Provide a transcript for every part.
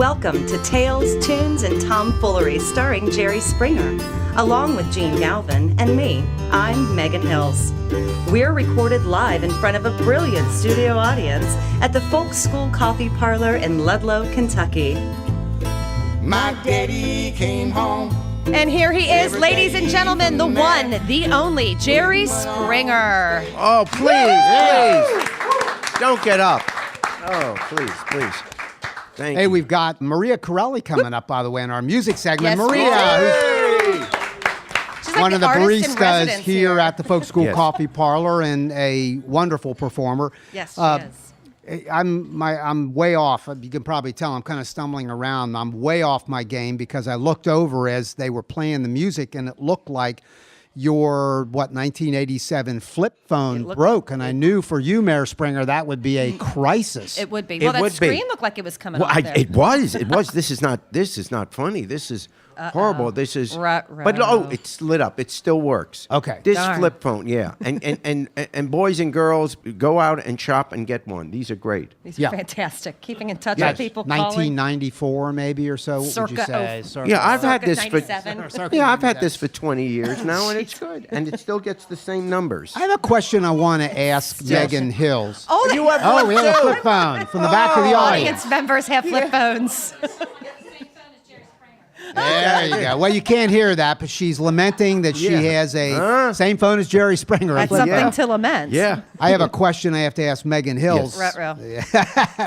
Welcome to Tales, Tunes, and Tomfoolery starring Jerry Springer, along with Gene Galvin and me. I'm Megan Hills. We're recorded live in front of a brilliant studio audience at the Folk School Coffee Parlor in Ludlow, Kentucky. My daddy came home. And here he is, ladies and gentlemen, the one, the only, Jerry Springer. Oh, please. Don't get up. Oh, please. Thank you. Hey, we've got Maria Carelli coming up, by the way, in our music segment. Yes, Maria, She's who's like one of the artist in baristas residence here at the Folk School Yes. Coffee Parlor and a wonderful performer. Yes, she is. I'm way off. You can probably tell I'm kind of stumbling around. I'm way off my game because I looked over as they were playing the music and it looked like your 1987 flip phone broke, and I knew for you, Mayor Springer, that would be a crisis. It would be. It Well, that would be. screen looked like it was coming Well, off there. it was. This is not funny. This is horrible. This is. Ruh-roh. But it's lit up. It still works. Okay. This Darn. flip phone, yeah. And boys and girls, go out and shop and get one. These are great. These are fantastic. Keeping in touch Yes, with people calling. 1994 maybe or so. What would you Circa say? oh- Circa- Yeah, I've had Circa this for. 97. Yeah, I've had this for 20 years now, and it's good. And it still gets the same numbers. I have a question I want to ask Megan Hills. Oh, You have Oh, one we have a too. flip phone from the back of the audience. audience members have flip phones. There you go. Well, you can't hear that, but she's lamenting that she Yeah. has a same phone as Jerry Springer. That's Flip something phone. to lament. Yeah. I have a question I have to ask Megan Hills. Yes. Ruh-roh.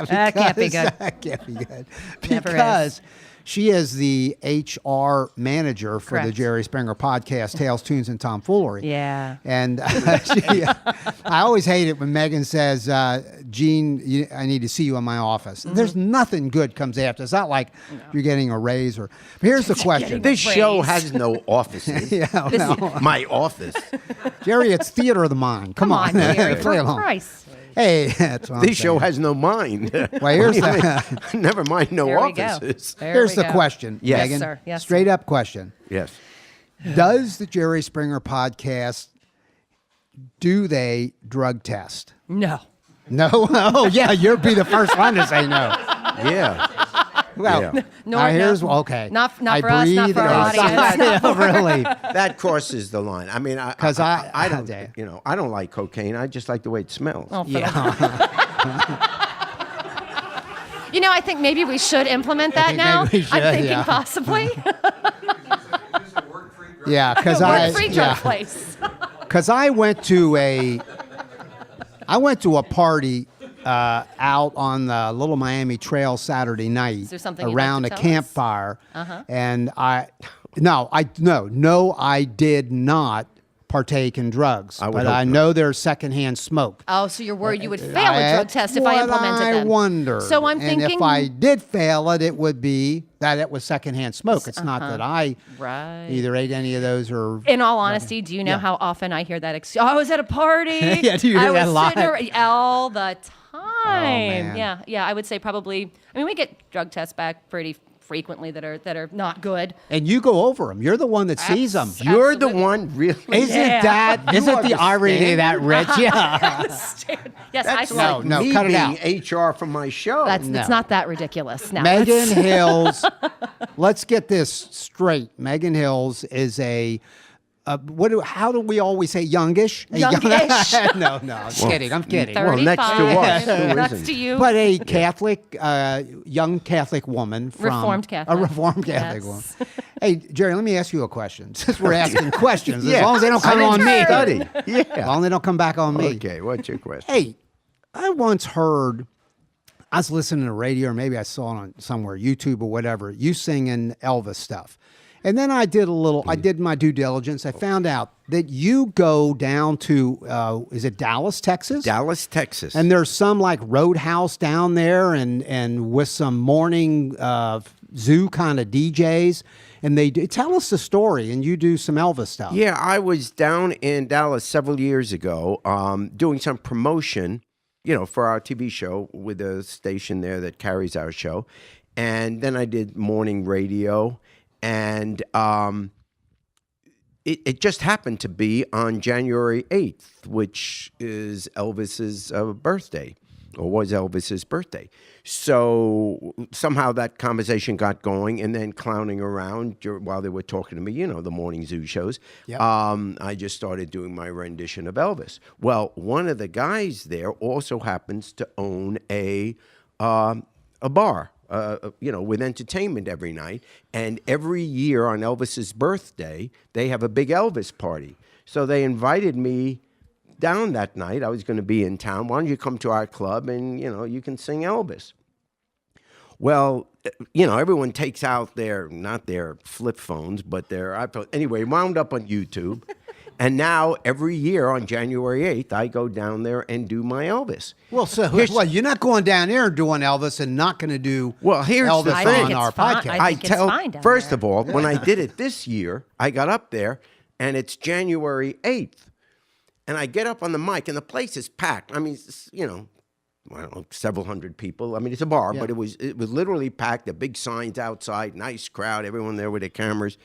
That can't be good. That can't be good. Never Because she is the HR manager for the Correct. Jerry Springer podcast, Tales, Tunes, and Tomfoolery. Yeah. And I always hate it when Megan says, Gene, I need to see you in my office. Mm-hmm. There's nothing good comes after. It's not like you're getting a raise or. But here's the question. This show Praise. has no offices. Yeah, no. My office. Jerry, it's theater of the mind. Come on. Jerry, Play for along. Christ. Hey, that's what I'm This show saying. has no mind. Well, here's the, Never mind, no There we go. offices. There here's we the go. question, Yes. Megan. Sir. Yes, Straight sir. up question. Yes. Does the Jerry Springer podcast, do they drug test? No. No? Oh, yeah, you'll be the first one to say no. Yeah. Well, Yeah. No, here's, no. okay. Not I for us, not breathe for our and audience. sigh. Yeah, really. That crosses the line. I mean, 'Cause I- I don't, damn. I don't like cocaine. I just like the way it smells. Oh, for Yeah. You know, I think maybe we should implement that think now. maybe we should, I'm thinking yeah. possibly. Yeah, because Work-free drug place. Because I went to a party out on the Little Miami Trail Saturday night there something you'd around like a to tell us? campfire, and I did not partake in drugs, I would but hope I not. know there's secondhand smoke. Oh, so you're worried you would fail a drug test if I implemented I them. wonder. So I'm and thinking. if I did fail it, it would be that it was secondhand smoke. It's not that I Right. either ate any of those or. In all honesty, do you know how often I hear that? I was at a party. Yeah, do you hear I that was a lot? sitting all the time. man. Yeah. I would say probably. I mean, we get drug tests back pretty frequently that are not good. And you go over them. You're the one that sees them. You're the Absolutely. one really. Isn't Yeah. that? Isn't the irony of that, Rich? Yeah. Yes, That's I like saw. No, me cut it being HR from my show. That's No. it's not that ridiculous. Now, Megan Hills. Let's get this straight. Megan Hills is a. How do we always say youngish? A young- Youngish. no, I'm kidding. I'm kidding. Well, next to 35. us, who Next isn't? to you. But a Catholic, young Catholic woman from Reformed Catholic. a Reformed Catholic Yes. woman. Hey, Jerry, let me ask you a question. Since we're asking questions, as Yeah. long as they don't come I on didn't me. study. As Yeah. long as they don't come back on me. Okay, what's your question? Hey, I once heard, I was listening to radio, or maybe I saw it on somewhere, YouTube or whatever, you singing Elvis stuff. And then I did my due diligence. I found out that you go down to, is it Dallas, Texas? Dallas, Texas. And there's some like roadhouse down there and with some morning zoo kind of DJs. And they do, tell us the story, and you do some Elvis stuff. Yeah, I was down in Dallas several years ago doing some promotion, for our TV show with a station there that carries our show. And then I did morning radio. And it just happened to be on January 8th, which is Elvis's birthday. or was Elvis's birthday. So somehow that conversation got going, and then clowning around while they were talking to me, the morning zoo shows, Yep. I just started doing my rendition of Elvis. Well, one of the guys there also happens to own a bar, with entertainment every night. And every year on Elvis's birthday, they have a big Elvis party. So they invited me down that night. I was going to be in town. Why don't you come to our club and, you can sing Elvis? Well, everyone takes out not their flip phones, but their iPhone. Anyway, wound up on YouTube. And now every year on January 8th, I go down there and do my Elvis. Well, you're not going down there and doing Elvis and not going to do here's Elvis the I thing. think on it's our fine. podcast. I think it's fine down First there. of all, when I did it this year, I got up there, and it's January 8th. And I get up on the mic, and the place is packed. I mean, I don't know, several hundred people. I mean, it's a bar, but it was literally packed. The big signs outside, nice crowd, everyone there with their cameras.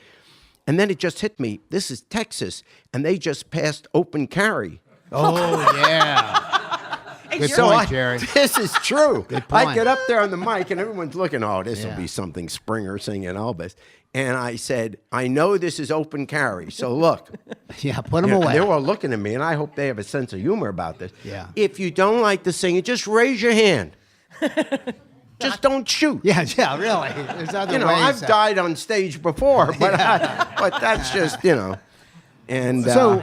And then it just hit me. This is Texas, and they just passed open carry. Oh, yeah. Good So point, Jerry. This is true. Good I point. get up there on the mic, and everyone's looking, this will be something Springer singing Elvis. And I said, I know this is open carry, so look. Yeah, put them away. They were all looking at me, and I hope they have a sense of humor about this. Yeah. If you don't like the singing, just raise your hand. Just don't shoot. Yeah, really. There's other ways. I've died on stage before, but but that's just, And So,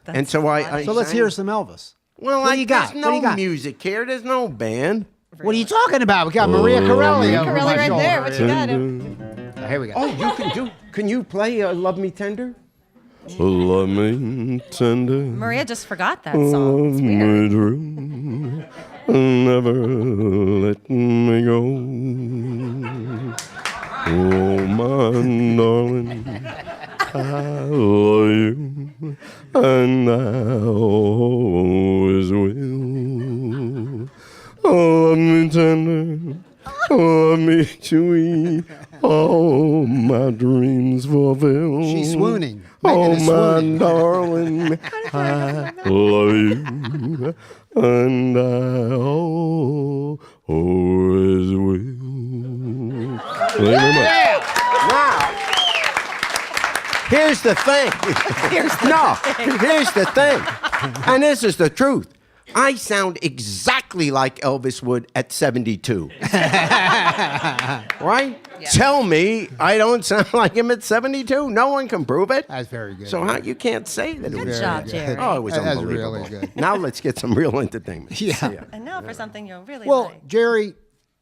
and so I So let's sang. hear some Elvis. Well, What do you got? There's What do you no got? music here. There's no band. What are you talking about? We got Maria Carelli over Corelli my right shoulder. there. What you got? Here we go. Oh, can you play Love Me Tender? Love me tender, Maria just forgot that song. It's love weird. me true, never let me go. Oh, my darling, I love you, and I always will. Love me tender, love me sweet, all my dreams fulfill. She's swooning. Oh, Megan is my swooning. darling, I love you, and I always will. Thank you very much. Now, here's the thing. Here's the thing. And this is the truth. I sound exactly like Elvis would at 72. Right? Yeah. Tell me I don't sound like him at 72. No one can prove it. That's very good. So you can't say that it Good was. job, Jerry. Oh, it was That's unbelievable. really good. Now let's get some real entertainment. Yeah. And now for something you'll really Well, like. Jerry,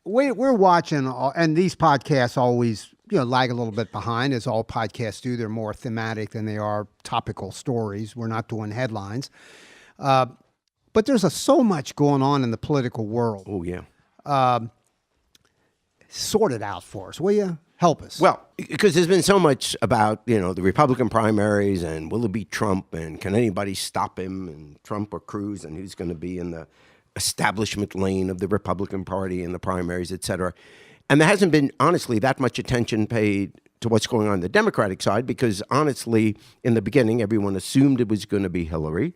we're watching, and these podcasts always lag a little bit behind, as all podcasts do. They're more thematic than they are topical stories. We're not doing headlines. But there's so much going on in the political world. Oh, yeah. Sort it out for us, will you? Help us. Well, because there's been so much about, the Republican primaries and will it be Trump and can anybody stop him and Trump or Cruz and who's going to be in the establishment lane of the Republican Party in the primaries, et cetera. And there hasn't been, honestly, that much attention paid to what's going on the Democratic side because, honestly, in the beginning, everyone assumed it was going to be Hillary.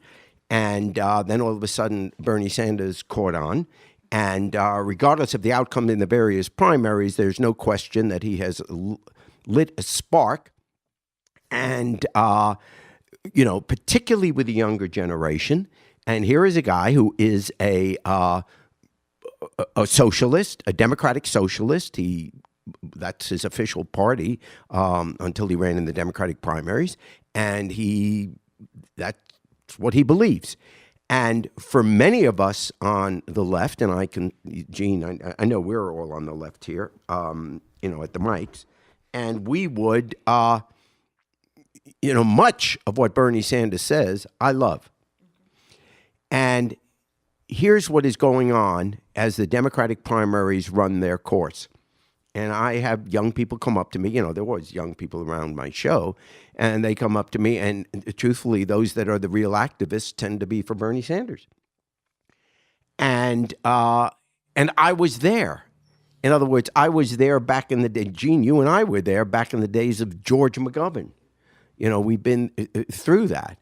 And then all of a sudden, Bernie Sanders caught on. And regardless of the outcome in the various primaries, there's no question that he has lit a spark. And, particularly with the younger generation. And here is a guy who is a socialist, a democratic socialist. That's his official party until he ran in the Democratic primaries. And that's what he believes. And for many of us on the left, and Gene, I know we're all on the left here, at the mics, and we would, much of what Bernie Sanders says, I love. And here's what is going on as the Democratic primaries run their course. And I have young people come up to me, there was young people around my show, and they come up to me, and truthfully, those that are the real activists tend to be for Bernie Sanders. And I was there. In other words, I was there back in the day. Gene, you and I were there back in the days of George McGovern. We've been through that.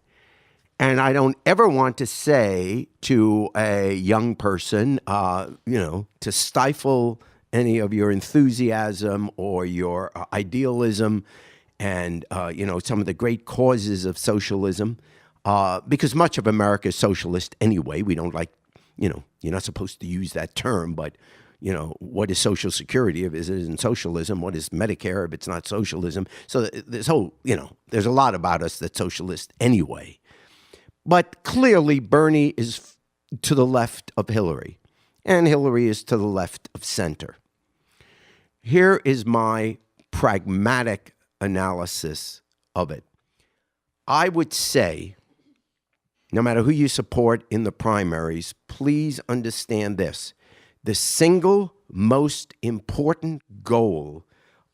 And I don't ever want to say to a young person, to stifle any of your enthusiasm or your idealism and, some of the great causes of socialism, because much of America is socialist anyway. We don't like, you're not supposed to use that term, but, what is Social Security if it isn't socialism? What is Medicare if it's not socialism? So this whole, there's a lot about us that's socialist anyway. But clearly, Bernie is to the left of Hillary, and Hillary is to the left of center. Here is my pragmatic analysis of it. I would say, no matter who you support in the primaries, please understand this. The single most important goal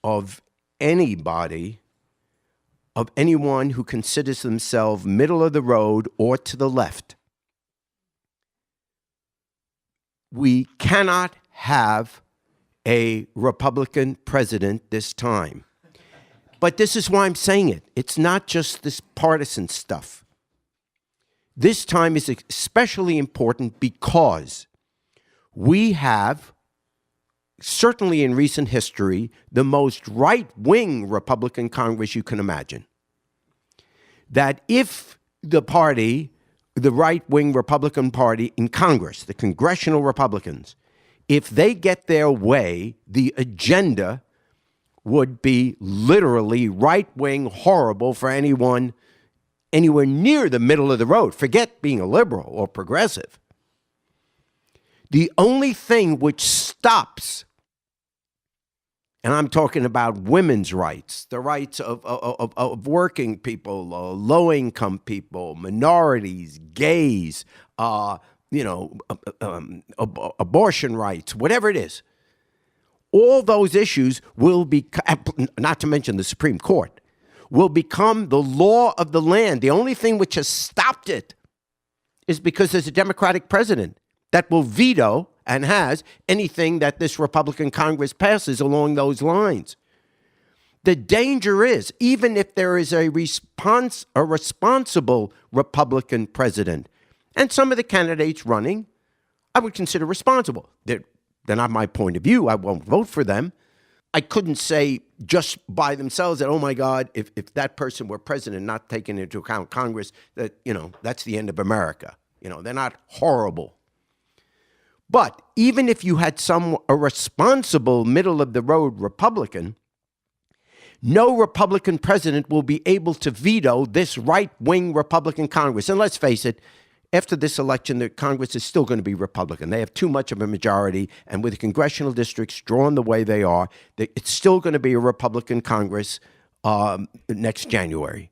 of anybody, of anyone who considers themselves middle of the road or to the left. We cannot have a Republican president this time. But this is why I'm saying it. It's not just this partisan stuff. This time is especially important because we have, certainly in recent history, the most right-wing Republican Congress you can imagine. That if the right-wing Republican Party in Congress, the congressional Republicans, if they get their way, the agenda would be literally right-wing horrible for anyone anywhere near the middle of the road. Forget being a liberal or progressive. The only thing which stops, and I'm talking about women's rights, the rights of working people, low-income people, minorities, gays, abortion rights, whatever it is. All those issues will be, not to mention the Supreme Court, will become the law of the land. The only thing which has stopped it is because there's a Democratic president that will veto and has anything that this Republican Congress passes along those lines. The danger is, even if there is a responsible Republican president, and some of the candidates running, I would consider responsible. They're not my point of view. I won't vote for them. I couldn't say just by themselves that, oh my God, if that person were president, not taking into account Congress, that, that's the end of America. They're not horrible. But even if you had a responsible middle-of-the-road Republican, no Republican president will be able to veto this right-wing Republican Congress. And let's face it, after this election, the Congress is still going to be Republican. They have too much of a majority, and with the congressional districts drawn the way they are, it's still going to be a Republican Congress next January.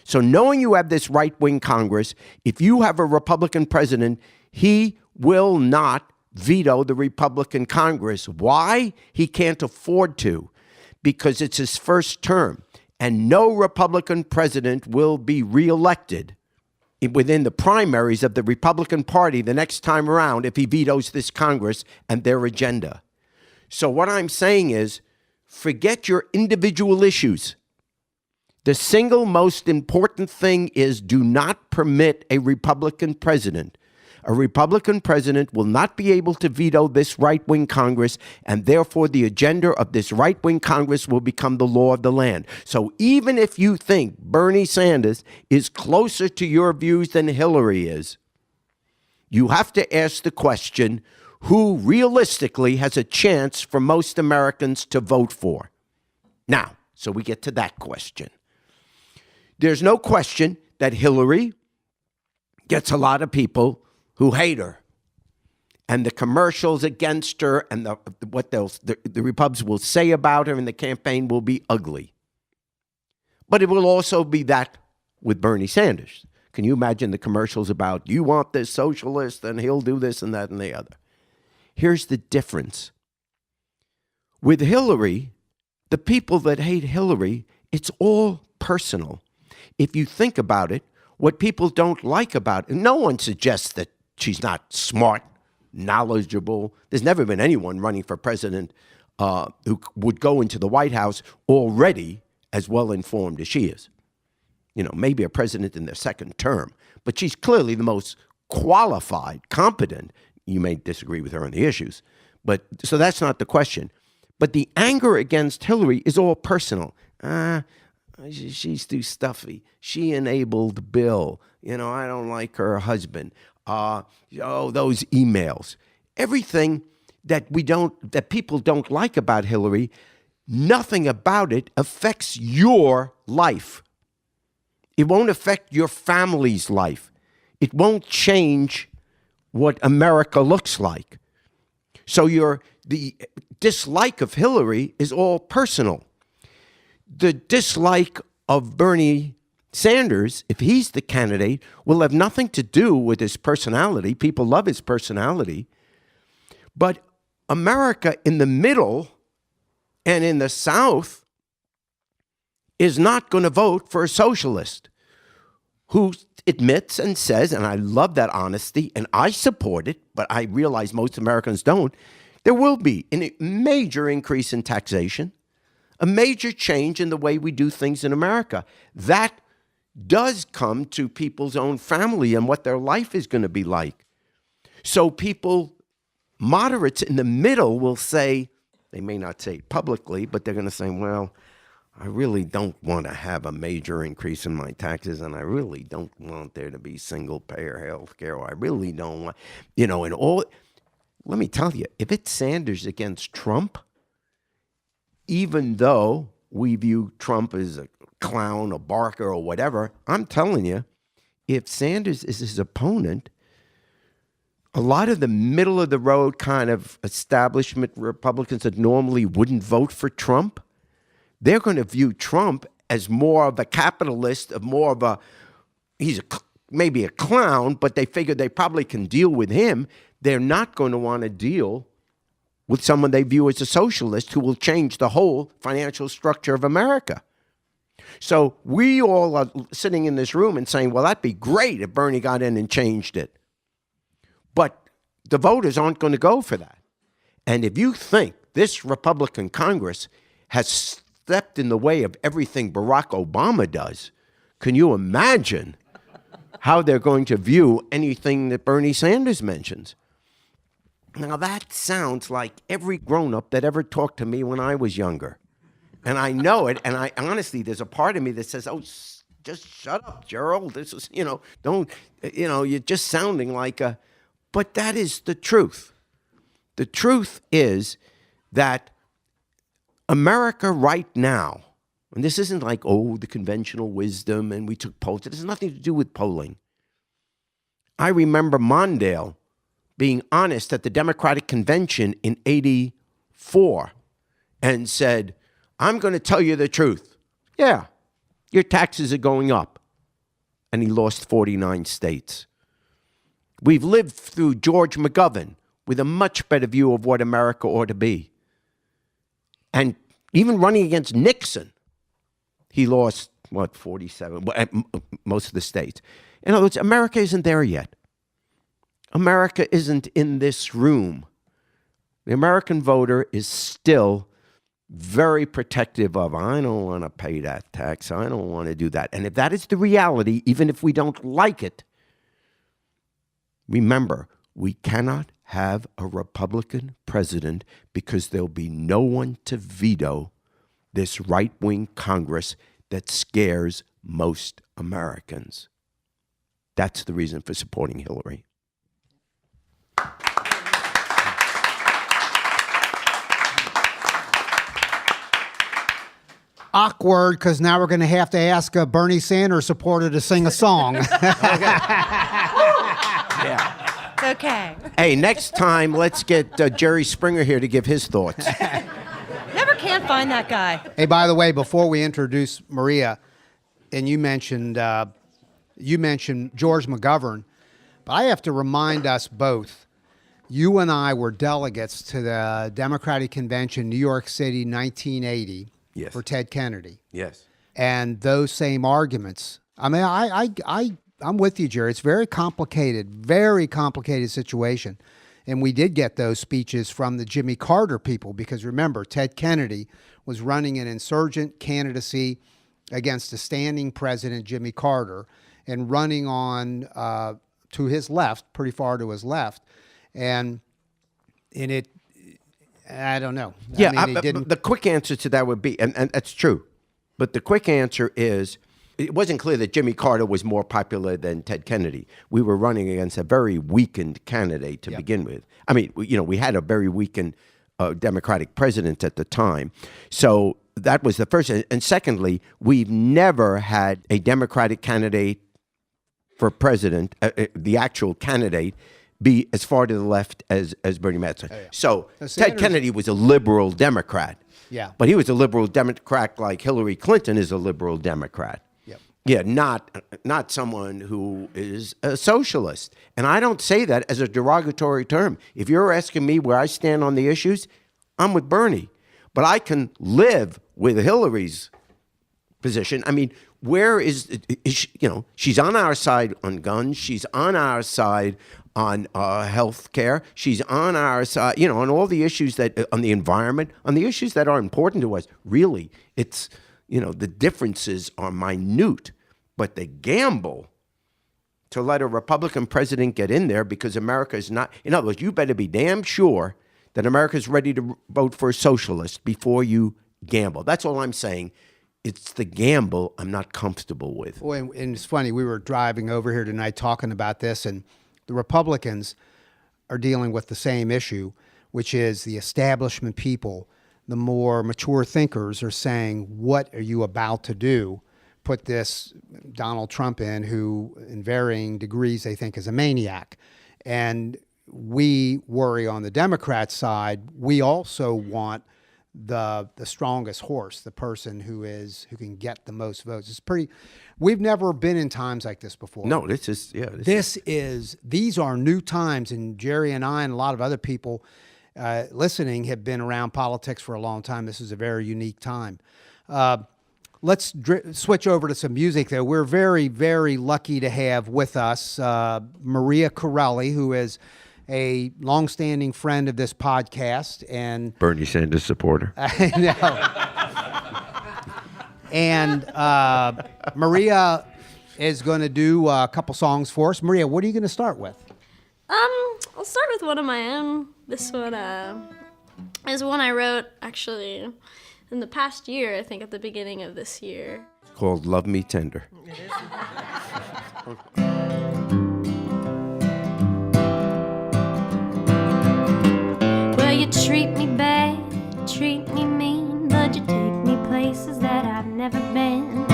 So knowing you have this right-wing Congress, if you have a Republican president, he will not veto the Republican Congress. Why? He can't afford to, because it's his first term, and no Republican president will be reelected within the primaries of the Republican Party the next time around if he vetoes this Congress and their agenda. So what I'm saying is, forget your individual issues. The single most important thing is do not permit a Republican president. A Republican president will not be able to veto this right-wing Congress, and therefore the agenda of this right-wing Congress will become the law of the land. So even if you think Bernie Sanders is closer to your views than Hillary is, you have to ask the question, who realistically has a chance for most Americans to vote for? Now, so we get to that question. There's no question that Hillary gets a lot of people who hate her, and the commercials against her and what the Republicans will say about her in the campaign will be ugly. But it will also be that with Bernie Sanders. Can you imagine the commercials about, you want this socialist and he'll do this and that and the other? Here's the difference. With Hillary, the people that hate Hillary, it's all personal. If you think about it, what people don't like about it, no one suggests that she's not smart, knowledgeable. There's never been anyone running for president who would go into the White House already as well informed as she is. Maybe a president in their second term, but she's clearly the most qualified, competent. You may disagree with her on the issues, but so that's not the question. But the anger against Hillary is all personal. She's too stuffy. She enabled Bill. I don't like her husband. Those emails. Everything that people don't like about Hillary, nothing about it affects your life. It won't affect your family's life. It won't change what America looks like. So the dislike of Hillary is all personal. The dislike of Bernie Sanders, if he's the candidate, will have nothing to do with his personality. People love his personality. But America in the middle and in the South is not going to vote for a socialist who admits and says, and I love that honesty, and I support it, but I realize most Americans don't, there will be a major increase in taxation, a major change in the way we do things in America. That does come to people's own family and what their life is going to be like. So people, moderates in the middle, will say, they may not say it publicly, but they're going to say, well, I really don't want to have a major increase in my taxes, and I really don't want there to be single-payer health care. I really don't want, and all. Let me tell you, if it's Sanders against Trump, even though we view Trump as a clown, a barker, or whatever, I'm telling you, if Sanders is his opponent, a lot of the middle-of-the-road kind of establishment Republicans that normally wouldn't vote for Trump, they're going to view Trump as more of a capitalist, he's maybe a clown, but they figure they probably can deal with him. They're not going to want to deal with someone they view as a socialist who will change the whole financial structure of America. So we all are sitting in this room and saying, well, that'd be great if Bernie got in and changed it. But the voters aren't going to go for that. And if you think this Republican Congress has stepped in the way of everything Barack Obama does, can you imagine how they're going to view anything that Bernie Sanders mentions? Now, that sounds like every grown-up that ever talked to me when I was younger. And I know it, and I honestly, there's a part of me that says, oh, just shut up, Gerald. This is, don't, you're just sounding like a... But that is the truth. The truth is that America right now, and this isn't like, the conventional wisdom, and we took polls. It has nothing to do with polling. I remember Mondale being honest at the Democratic Convention in '84 and said, I'm going to tell you the truth. Yeah, your taxes are going up. And he lost 49 states. We've lived through George McGovern with a much better view of what America ought to be. And even running against Nixon, he lost, 47, most of the states. In other words, America isn't there yet. America isn't in this room. The American voter is still very protective of, I don't want to pay that tax. I don't want to do that. And if that is the reality, even if we don't like it, remember, we cannot have a Republican president because there'll be no one to veto this right-wing Congress that scares most Americans. That's the reason for supporting Hillary. Awkward, because now we're going to have to ask a Bernie Sanders supporter to sing a song. Yeah. It's okay. Hey, next time, let's get Jerry Springer here to give his thoughts. Never can find that guy. Hey, by the way, before we introduce Maria, and you mentioned George McGovern, but I have to remind us both, you and I were delegates to the Democratic Convention, New York City, 1980. Yes. For Ted Kennedy. Yes. And those same arguments. I mean, I'm with you, Jerry. It's very complicated situation. And we did get those speeches from the Jimmy Carter people because remember, Ted Kennedy was running an insurgent candidacy against a standing president, Jimmy Carter. and running on to his left, pretty far to his left, and in it, I don't know. Yeah, I mean, he didn't. the quick answer to that would be, and that's true, but the quick answer is, it wasn't clear that Jimmy Carter was more popular than Ted Kennedy. We were running against a very weakened candidate to begin with. I mean, we had a very weakened Democratic president at the time. So that was the first. And secondly, we've never had a Democratic candidate for president, the actual candidate, be as far to the left as Bernie Madoff. So Ted Kennedy was a liberal Democrat. Yeah. But he was a liberal Democrat like Hillary Clinton is a liberal Democrat. Yeah, not someone who is a socialist. And I don't say that as a derogatory term. If you're asking me where I stand on the issues, I'm with Bernie. But I can live with Hillary's position. I mean, where is she, she's on our side on guns. She's on our side on health care. She's on our side, on all the issues on the environment, on the issues that are important to us. Really, it's... the differences are minute, but the gamble to let a Republican president get in there because America is not, in other words, you better be damn sure that America is ready to vote for a socialist before you gamble. That's all I'm saying. It's the gamble I'm not comfortable with. Well, and it's funny, we were driving over here tonight talking about this, and the Republicans are dealing with the same issue, which is the establishment people. The more mature thinkers are saying, what are you about to do? Put this Donald Trump in, who in varying degrees they think is a maniac. And we worry on the Democrat side, we also want the strongest horse, the person who can get the most votes. It's pretty, we've never been in times like this before. No, these are new times, and Jerry and I and a lot of other people listening have been around politics for a long time. This is a very unique time. Let's switch over to some music, though. We're very, very lucky to have with us Maria Carelli, who is a longstanding friend of this podcast and Bernie Sanders supporter. I know. And Maria is going to do a couple songs for us. Maria, what are you going to start with? I'll start with one of my own. This one is one I wrote actually in the past year, I think at the beginning of this year. It's called Love Me Tender. Well, you treat me bad, treat me mean, but you take me places that I've never been.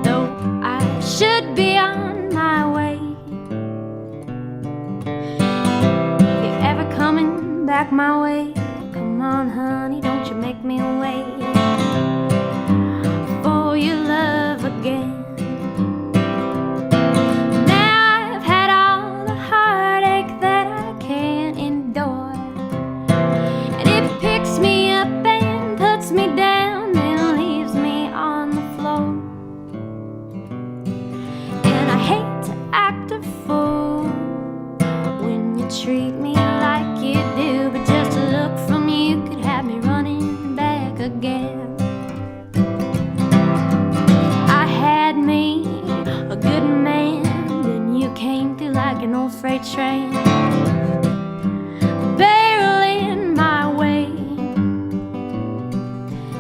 Though I should be on my way. Back my way, come on honey, don't you make me wait for your love again. Now I've had all the heartache that I can't endure, and it picks me up and puts me down and leaves me on the floor. And I hate to act a fool when you treat me like you do, but just a look from you could have me running back again. I had me a good man, then you came through like an old freight train, barreling my way.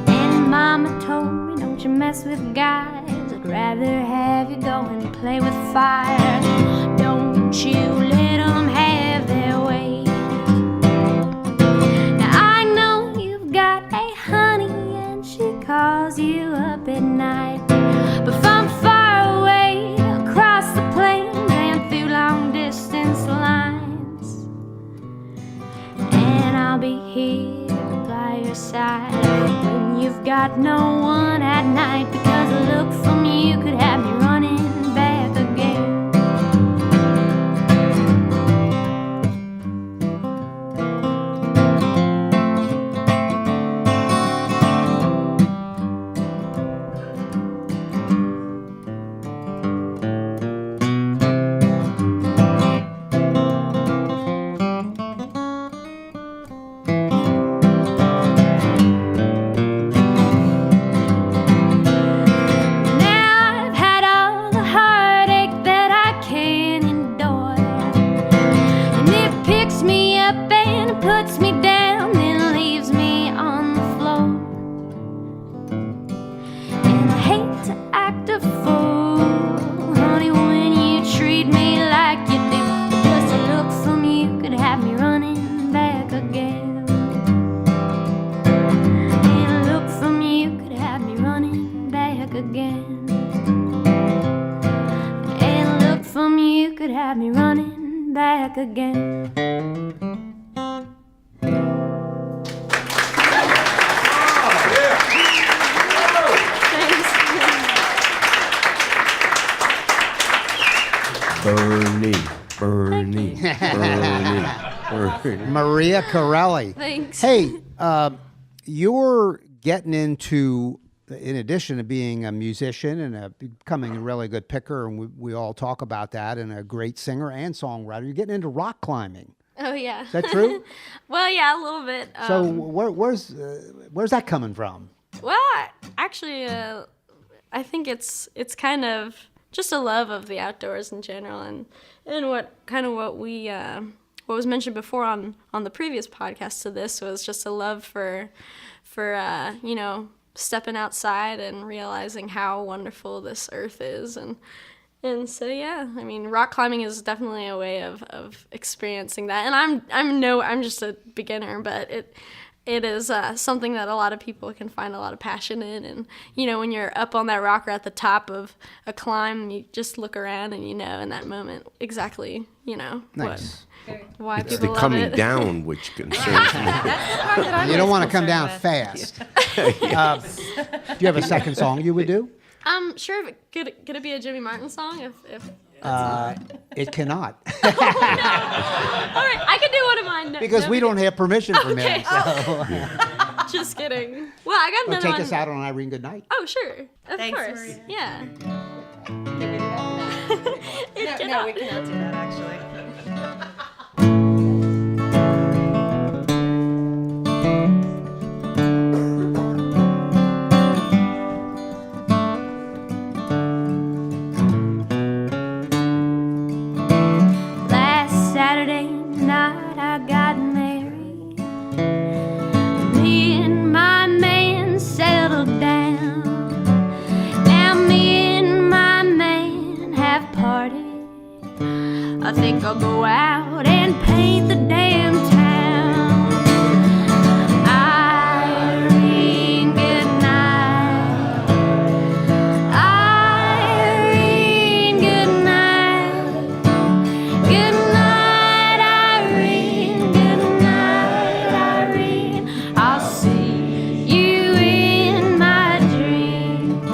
And mama told me, don't you mess with guys, I'd rather have you go and play with fire. Don't you let them have their way. Calls you up at night, but from far away across the plains and through long distance lines, and I'll be here by your side when you've got no one at night, because a look from you could have me running back again. Now I've had all back again. Bernie. Maria Carelli. Thanks. Hey, you're getting into, in addition to being a musician and becoming a really good picker, and we all talk about that, and a great singer and songwriter, you're getting into rock climbing. Oh, yeah. Is that true? Well, yeah, a little bit. So where's that coming from? Well, actually, I think it's kind of just a love of the outdoors in general, and what was mentioned before on the previous podcast to this was just a love for stepping outside and realizing how wonderful this earth is, and so yeah, I mean, rock climbing is definitely a way of experiencing that, and I'm just a beginner, but it is something that a lot of people can find a lot of passion in. And, when you're up on that rock or at the top of a climb, you just look around and in that moment exactly, Nice. why It's people the love coming it. down which concerns me. That's the part that I'm You don't want to most come down concerned with. fast. Do you have a second song you would do? Sure, could it be a Jimmy Martin song? If It cannot. All right, I can do one of mine. No, Because no we big don't have permission from Okay. him. So. deal. Just kidding. Well, I got Well, another take one. us out on Irene Goodnight. Oh, sure. Of Thanks, course. Maria. Yeah. No, we cannot do that, actually. Last Saturday night I got married. Me and my man settled down. Now me and my man have parted. I think I'll go out and paint the damn town. Irene, good night. Irene, good night. Good night, Irene. Good night, Irene. I'll see you in my dreams.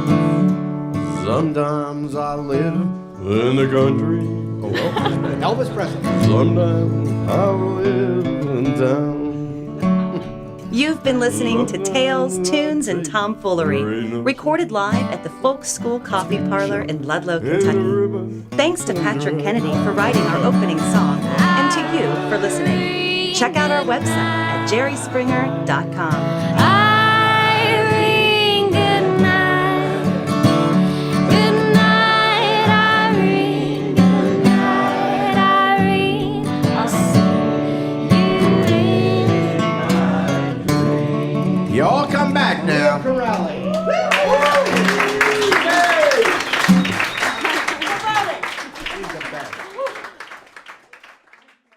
Sometimes I live in the country. Elvis Presley. Sometimes I live in town. You've been listening to Tales, Tunes, and Tomfoolery, recorded live at the Folk School Coffee Parlor in Ludlow, Kentucky. Thanks to Patrick Kennedy for writing our opening song, and to you for listening. Check out our website at jerryspringer.com.